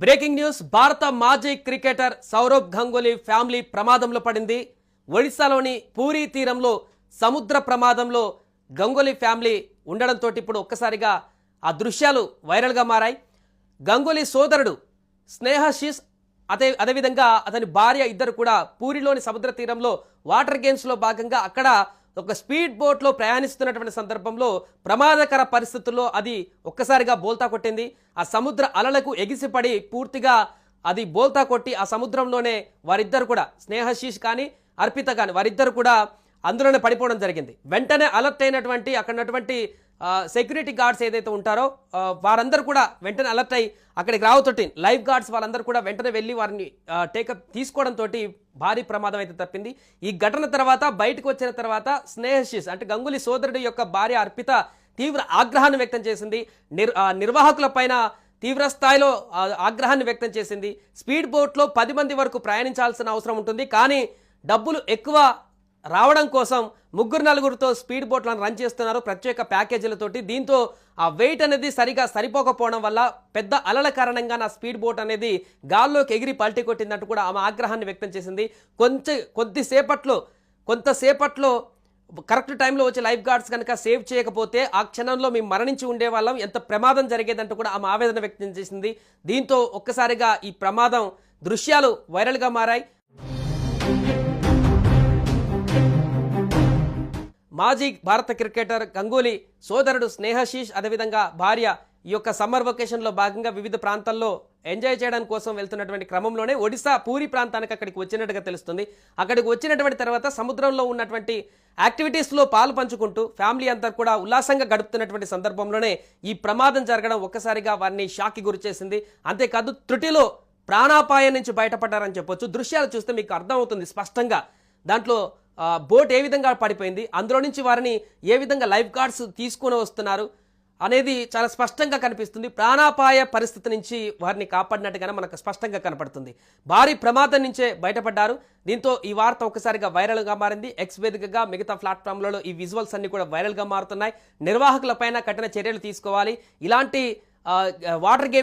Breaking news, భారత మాజీ cricketer Sourav Ganguly family ప్రమాదంలో పడింది. ఒడిశాలోని పూరీ తీరంలో సముద్ర ప్రమాదంలో గంగూలీ ఫ్యామిలీ ఉండడంతో ఇప్పుడు ఒక్కసారిగా ఆ దృశ్యాలు వైరల్గా మారాయి. గంగూలీ సోదరుడు స్నేహశీష్ అదేవిధంగా అతని భార్య ఇద్దరు కూడా పూరిలోని సముద్ర తీరంలో వాటర్ గేమ్స్లో భాగంగా అక్కడ ఒక స్పీడ్ బోట్లో ప్రయాణిస్తున్నటువంటి సందర్భంలో ప్రమాదకర పరిస్థితుల్లో అది ఒక్కసారిగా బోల్తా కొట్టింది. ఆ సముద్ర అలలకు ఎగిసిపడి పూర్తిగా అది బోల్తా కొట్టి ఆ సముద్రంలోనే వారిద్దరు కూడా స్నేహశీష్ కానీ అర్పిత కానీ వారిద్దరు కూడా అందులోనే పడిపోవడం జరిగింది. వెంటనే అలర్ట్ అయినటువంటి అక్కడున్నటువంటి సెక్యూరిటీ గార్డ్స్ ఏదైతే ఉంటారో వారందరూ కూడా వెంటనే అలర్ట్ అయ్యి అక్కడికి రావతోటి లైఫ్ గార్డ్స్ వాళ్ళందరూ కూడా వెంటనే వెళ్ళి వారిని టేకప్ తీసుకోవడంతో భారీ ప్రమాదం అయితే తప్పింది. ఈ ఘటన తర్వాత బయటకు వచ్చిన తర్వాత స్నేహశీష్ అంటే గంగూలీ సోదరుడు యొక్క భార్య అర్పిత తీవ్ర ఆగ్రహాన్ని వ్యక్తం చేసింది. నిర్వాహకుల పైన తీవ్ర స్థాయిలో ఆగ్రహాన్ని వ్యక్తం చేసింది. స్పీడ్ బోట్లో 10 మంది వరకు ప్రయాణించాల్సిన అవసరం ఉంటుంది, కానీ డబ్బులు ఎక్కువ రావడం కోసం 3-4తో స్పీడ్ బోట్లను రన్ చేస్తున్నారు ప్రత్యేక ప్యాకేజీలతోటి. దీంతో ఆ వెయిట్ అనేది సరిపోకపోవడం వల్ల పెద్ద అలల కారణంగా నా స్పీడ్ బోట్ అనేది గాల్లోకి ఎగిరి పల్టీ కొట్టిందంటూ కూడా ఆమె ఆగ్రహాన్ని వ్యక్తం చేసింది. కొంతసేపట్లో కరెక్ట్ టైంలో వచ్చి లైఫ్ గార్డ్స్ కనుక సేవ్ చేయకపోతే ఆ క్షణంలో మేము మరణించి ఉండేవాళ్ళం, ఎంత ప్రమాదం జరిగేదంటూ కూడా ఆమె ఆవేదన వ్యక్తం చేసింది. దీంతో ఒక్కసారిగా ఈ ప్రమాదం దృశ్యాలు వైరల్గా మారాయి. మాజీ భారత క్రికెటర్ గంగూలీ సోదరుడు స్నేహశీష్ అదేవిధంగా భార్య ఈ యొక్క సమ్మర్ వెకేషన్లో భాగంగా వివిధ ప్రాంతాల్లో ఎంజాయ్ చేయడానికి కోసం వెళ్తున్నటువంటి క్రమంలోనే ఒడిశా పూరి ప్రాంతానికి అక్కడికి వచ్చినట్టుగా తెలుస్తుంది. అక్కడికి వచ్చినటువంటి తర్వాత సముద్రంలో ఉన్నటువంటి యాక్టివిటీస్లో పాలు పంచుకుంటూ ఫ్యామిలీ అంతా కూడా ఉల్లాసంగా గడుపుతున్నటువంటి సందర్భంలోనే ఈ ప్రమాదం జరగడం ఒక్కసారిగా వారిని షాక్కి గురి చేసింది. అంతేకాదు త్రుటిలో ప్రాణాపాయం నుంచి బయటపడ్డారని చెప్పొచ్చు. దృశ్యాలు చూస్తే మీకు అర్థమవుతుంది స్పష్టంగా. దాంట్లో బోట్ ఏ విధంగా పడిపోయింది, అందులో నుంచి వారిని ఏ విధంగా లైఫ్ గార్డ్స్ తీసుకుని వస్తున్నారు అనేది చాలా స్పష్టంగా కనిపిస్తుంది. ప్రాణాపాయ పరిస్థితి నుంచి వారిని కాపాడినట్టుగానే మనకు స్పష్టంగా కనపడుతుంది. భారీ ప్రమాదం నుంచే బయటపడ్డారు. దీంతో ఈ వార్త ఒక్కసారిగా వైరల్గా మారింది. ఎక్స్ వేదికగా మిగతా ప్లాట్ఫామ్లలో ఈ విజువల్స్ అన్ని కూడా వైరల్గా మారుతున్నాయి. నిర్వాహకులపైన కఠిన చర్యలు తీసుకోవాలి. ఇలాంటి వాటర్ గేమ్